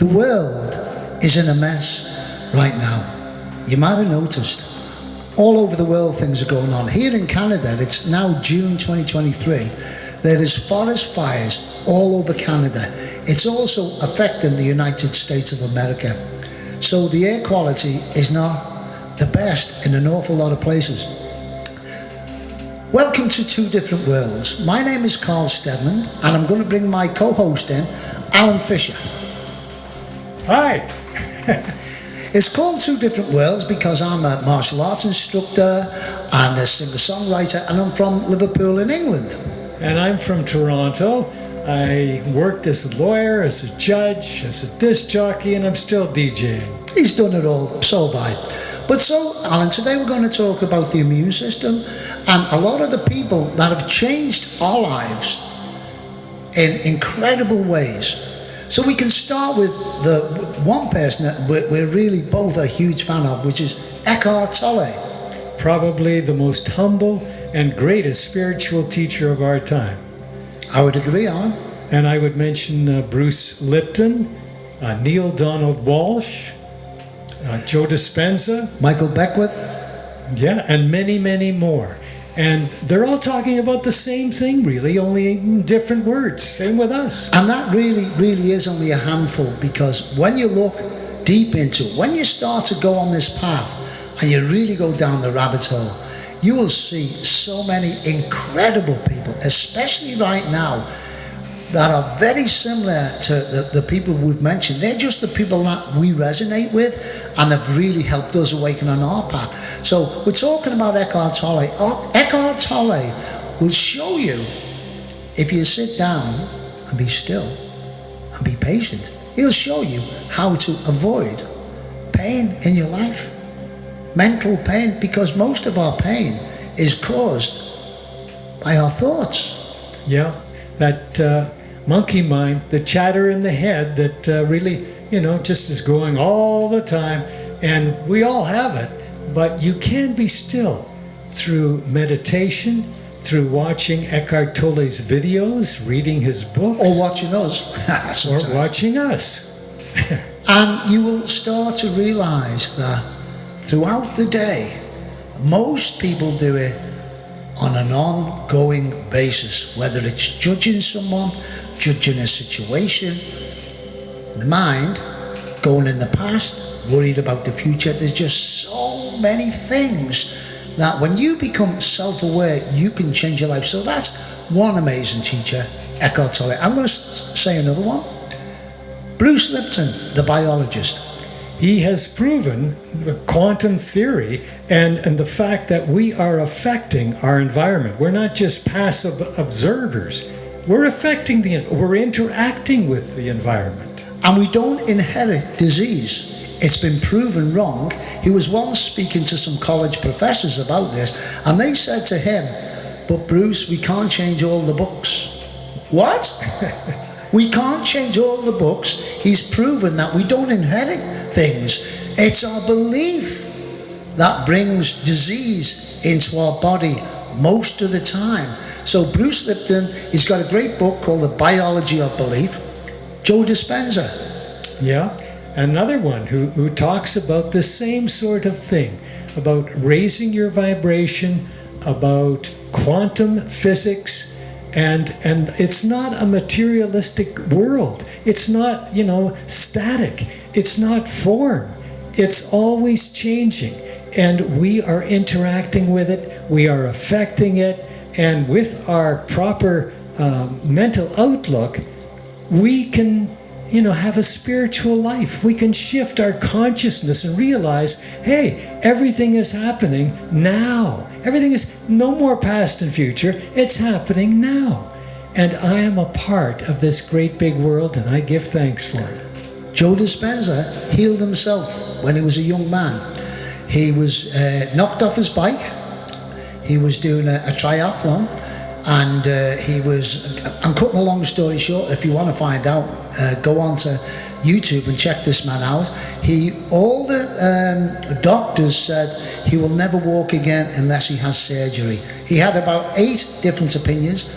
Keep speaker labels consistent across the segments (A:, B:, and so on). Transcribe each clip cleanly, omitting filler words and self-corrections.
A: The world is in a mess right now. You might have noticed. All over the world things are going on. Here in Canada, it's now June 2023. There is forest fires all over Canada. It's also affecting the United States of America. So the air quality is not the best in an awful lot of places. Welcome to Two Different Worlds. My name is Carl Stedmond, and I'm going to bring my co-host in, Alan Fisher.
B: Hi.
A: It's called Two Different Worlds because I'm a martial arts instructor and a singer-songwriter, and I'm from Liverpool in England.
B: And I'm from Toronto. I worked as a lawyer, as a judge, as a disc jockey, and I'm still DJing.
A: He's done it all, so have I. But so, Alan, today we're going to talk about the immune system and a lot of the people that have changed our lives in incredible ways. So we can start with the one person that we're really both a huge fan of, which is Eckhart Tolle.
B: Probably the most humble and greatest spiritual teacher of our time.
A: I would agree, Alan.
B: And I would mention Bruce Lipton, Neil Donald Walsh, Joe Dispenza,
A: Michael Beckwith.
B: Yeah, and many, many more. And they're all talking about the same thing, really, only in different words. Same with us.
A: And that really is only a handful, because when you look deep into it, when you start to go on this path and you really go down the rabbit hole, you will see so many incredible people, especially right now, that are very similar to the people we've mentioned. They're just the people that we resonate with and have really helped us awaken on our path. So we're talking about Eckhart Tolle. Eckhart Tolle will show you, if you sit down and be still and be patient, he'll show you how to avoid pain in your life. Mental pain, because most of our pain is caused by our thoughts.
B: Yeah, that monkey mind, the chatter in the head that really, just is going all the time. And we all have it, but you can be still through meditation, through watching Eckhart Tolle's videos, reading his books.
A: Or watching us.
B: Or watching us.
A: And you will start to realize that throughout the day, most people do it on an ongoing basis, whether it's judging someone, judging a situation, the mind, going in the past, worried about the future. There's just so many things that when you become self-aware, you can change your life. So that's one amazing teacher, Eckhart Tolle. I'm going to say another one. Bruce Lipton, the biologist.
B: He has proven the quantum theory and the fact that we are affecting our environment. We're not just passive observers. We're affecting we're interacting with the environment.
A: And we don't inherit disease. It's been proven wrong. He was once speaking to some college professors about this, and they said to him, "But Bruce, we can't change all the books." What? We can't change all the books. He's proven that we don't inherit things. It's our belief that brings disease into our body most of the time. So Bruce Lipton, he's got a great book called The Biology of Belief. Joe Dispenza.
B: Yeah, another one who talks about the same sort of thing, about raising your vibration, about quantum physics, and it's not a materialistic world. It's not, static. It's not form. It's always changing. And we are interacting with it. We are affecting it. And with our proper mental outlook, we can, have a spiritual life. We can shift our consciousness and realize, hey, everything is happening now. Everything is no more past and future. It's happening now. And I am a part of this great big world, and I give thanks for it.
A: Joe Dispenza healed himself when he was a young man. He was knocked off his bike. He was doing a triathlon, and I'm cutting a long story short. If you want to find out, go on to YouTube and check this man out. All the doctors said he will never walk again unless he has surgery. He had about 8 different opinions.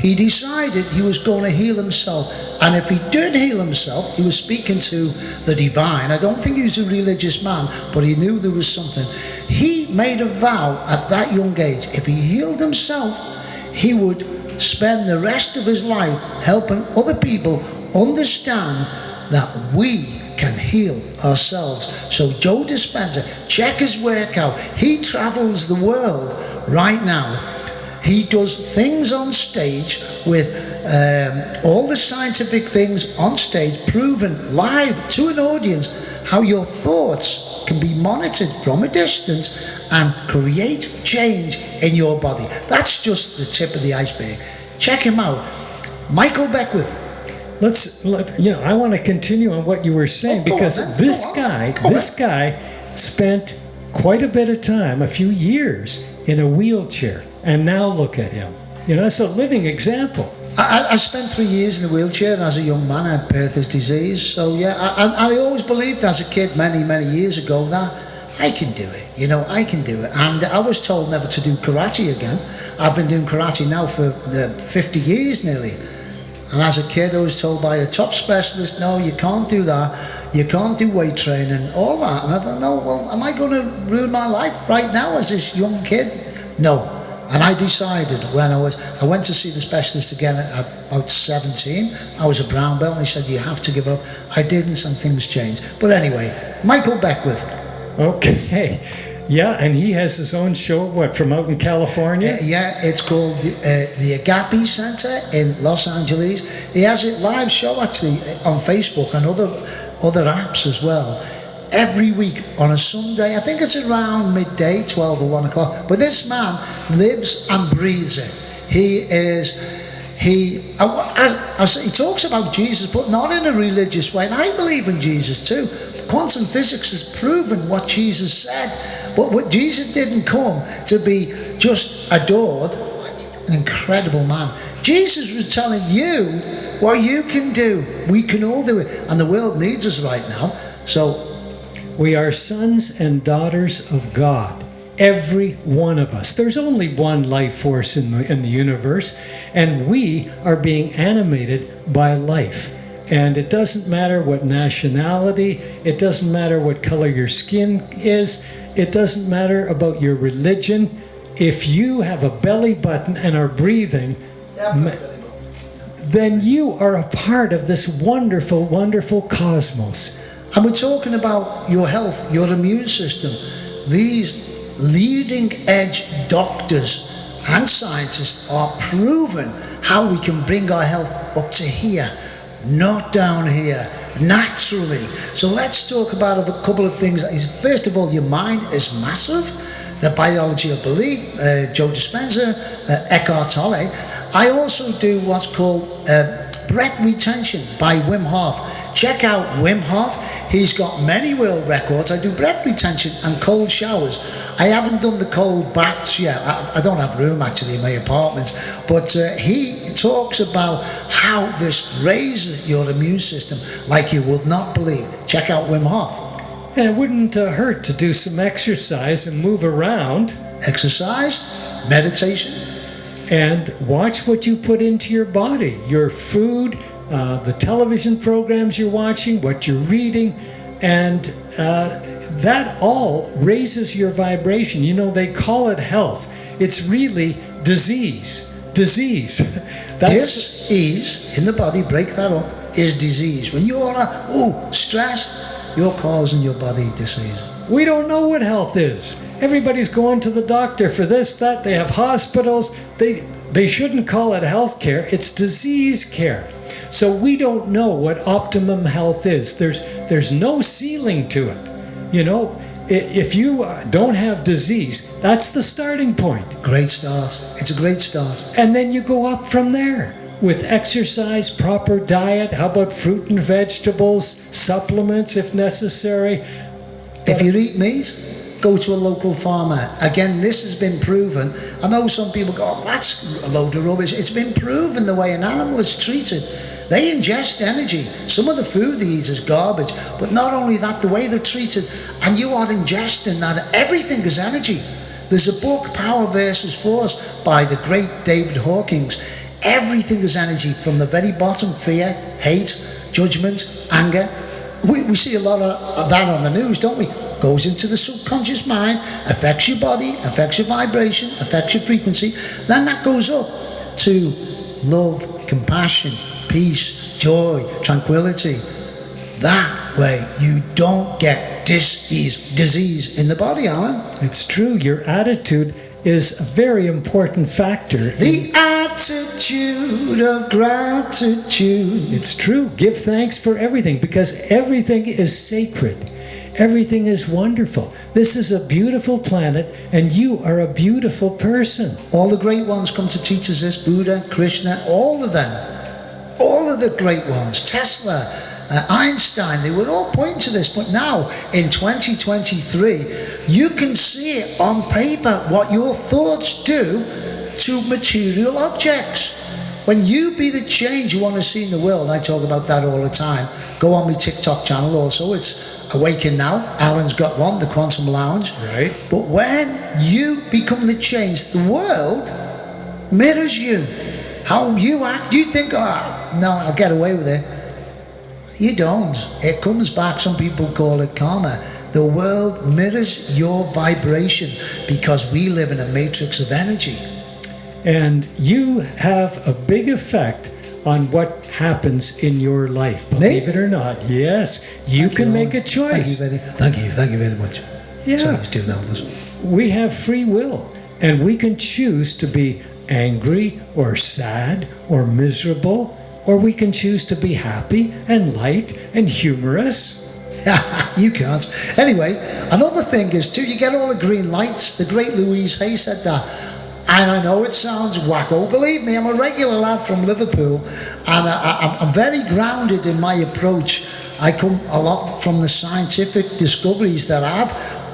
A: he decided he was going to heal himself. And if he did heal himself, he was speaking to the divine. I don't think he was a religious man, but he knew there was something. He made a vow at that young age, if he healed himself, he would spend the rest of his life helping other people understand that we can heal ourselves. So Joe Dispenza, check his work out. He travels the world right now. He does things on stage with all the scientific things on stage, proven live to an audience how your thoughts can be monitored from a distance and create change in your body. That's just the tip of the iceberg. Check him out. Michael Beckwith.
B: I want to continue on what you were saying, because this guy spent quite a bit of time, a few years, in a wheelchair. And now look at him. It's a living example.
A: I spent 3 years in a wheelchair, and as a young man I had Perthes disease. So yeah, I always believed as a kid many years ago that I can do it. I can do it. And I was told never to do karate again. I've been doing karate now for 50 years nearly. And as a kid I was told by a top specialist, no, you can't do that. You can't do weight training, all that. And I thought, no, well, am I going to ruin my life right now as this young kid? No. And I decided when I went to see the specialist again at about 17. I was a brown belt, and he said, you have to give up. I didn't, some things changed. But anyway, Michael Beckwith.
B: Okay. Yeah, and he has his own show, from out in California?
A: Yeah, it's called the Agape Center in Los Angeles. He has a live show actually on Facebook and other apps as well. Every week on a Sunday, I think it's around midday, 12 or 1 o'clock. But this man lives and breathes it. He talks about Jesus, but not in a religious way. And I believe in Jesus too. Quantum physics has proven what Jesus said. But what Jesus didn't come to be just adored. An incredible man. Jesus was telling you what you can do. We can all do it. And the world needs us right now. So
B: we are sons and daughters of God, every one of us. There's only one life force in the universe, and we are being animated by life. And it doesn't matter what nationality, it doesn't matter what color your skin is, it doesn't matter about your religion. If you have a belly button and are breathing, then you are a part of this wonderful, wonderful cosmos.
A: And we're talking about your health, your immune system. These leading edge doctors and scientists are proving how we can bring our health up to here, not down here, naturally. So let's talk about a couple of things. First of all, your mind is massive. The biology of belief, Joe Dispenza, Eckhart Tolle. I also do what's called breath retention by Wim Hof. Check out Wim Hof. He's got many world records. I do breath retention and cold showers. I haven't done the cold baths yet. I don't have room actually in my apartment. But he talks about how this raises your immune system like you would not believe. Check out Wim Hof.
B: And it wouldn't hurt to do some exercise and move around.
A: Exercise, meditation.
B: And watch what you put into your body. Your food, the television programs you're watching, what you're reading, and that all raises your vibration. They call it health. It's really disease.
A: Dis-ease in the body, break that up, is disease. When you are stressed, you're causing your body disease.
B: We don't know what health is. Everybody's going to the doctor for this, that. They have hospitals. They shouldn't call it health care. It's disease care. So we don't know what optimum health is. There's no ceiling to it. If you don't have disease, that's the starting point.
A: Great start. It's a great start.
B: And then you go up from there with exercise, proper diet. How about fruit and vegetables, supplements if necessary?
A: If you eat meat, go to a local farmer. Again, this has been proven. I know some people go, oh, that's a load of rubbish. It's been proven the way an animal is treated. They ingest energy. Some of the food they eat is garbage. But not only that, the way they're treated, and you are ingesting that. Everything is energy. There's a book, Power versus Force, by the great David Hawkins. Everything is energy, from the very bottom: fear, hate, judgment, anger. We see a lot of that on the news, don't we? Goes into the subconscious mind, affects your body, affects your vibration, affects your frequency. Then that goes up to love, compassion, peace, joy, tranquility. That way you don't get disease in the body, Alan.
B: It's true. Your attitude is a very important factor.
A: The attitude of gratitude.
B: It's true. Give thanks for everything, because everything is sacred. Everything is wonderful. This is a beautiful planet, and you are a beautiful person.
A: All the great ones come to teach us this. Buddha, Krishna, all of them. All of the great ones. Tesla, Einstein, they were all pointing to this. But now, in 2023, you can see it on paper what your thoughts do to material objects. When you be the change you want to see in the world, I talk about that all the time. Go on my TikTok channel also. It's Awaken Now. Alan's got one, the Quantum Lounge.
B: Right.
A: But when you become the change, the world mirrors you. How you act, you think, oh, no, I'll get away with it. You don't. It comes back. Some people call it karma. The world mirrors your vibration because we live in a matrix of energy.
B: And you have a big effect on what happens in your life, believe it or not. Yes, you can make a choice.
A: Thank you very much.
B: Yeah.
A: Sorry, I was doing that.
B: We have free will, and we can choose to be angry or sad or miserable, or we can choose to be happy and light and humorous.
A: You can't. Anyway, another thing is too, you get all the green lights. The great Louise Hay said that. And I know it sounds wacko. Believe me, I'm a regular lad from Liverpool, and I'm very grounded in my approach. I come a lot from the scientific discoveries that I've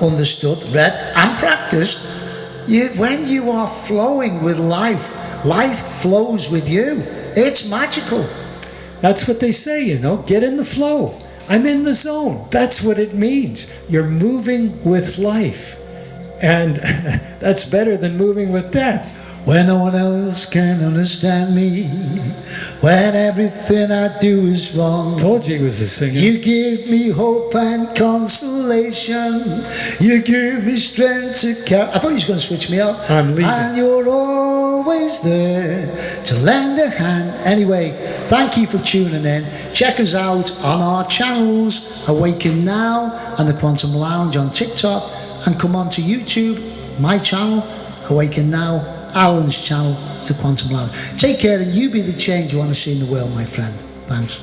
A: understood, read, and practiced. When you are flowing with life, life flows with you. It's magical.
B: That's what they say, you know, get in the flow. I'm in the zone. That's what it means. You're moving with life. And that's better than moving with death.
A: When no one else can understand me, when everything I do is wrong.
B: Told you he was a singer.
A: You give me hope and consolation. You give me strength to carry. I thought he was going to switch me up.
B: I'm leaving.
A: And you're always there to lend a hand. Anyway, thank you for tuning in. Check us out on our channels, Awaken Now and the Quantum Lounge on TikTok. And come on to YouTube, my channel, Awaken Now, Alan's channel, the Quantum Lounge. Take care, and you be the change you want to see in the world, my friend. Thanks.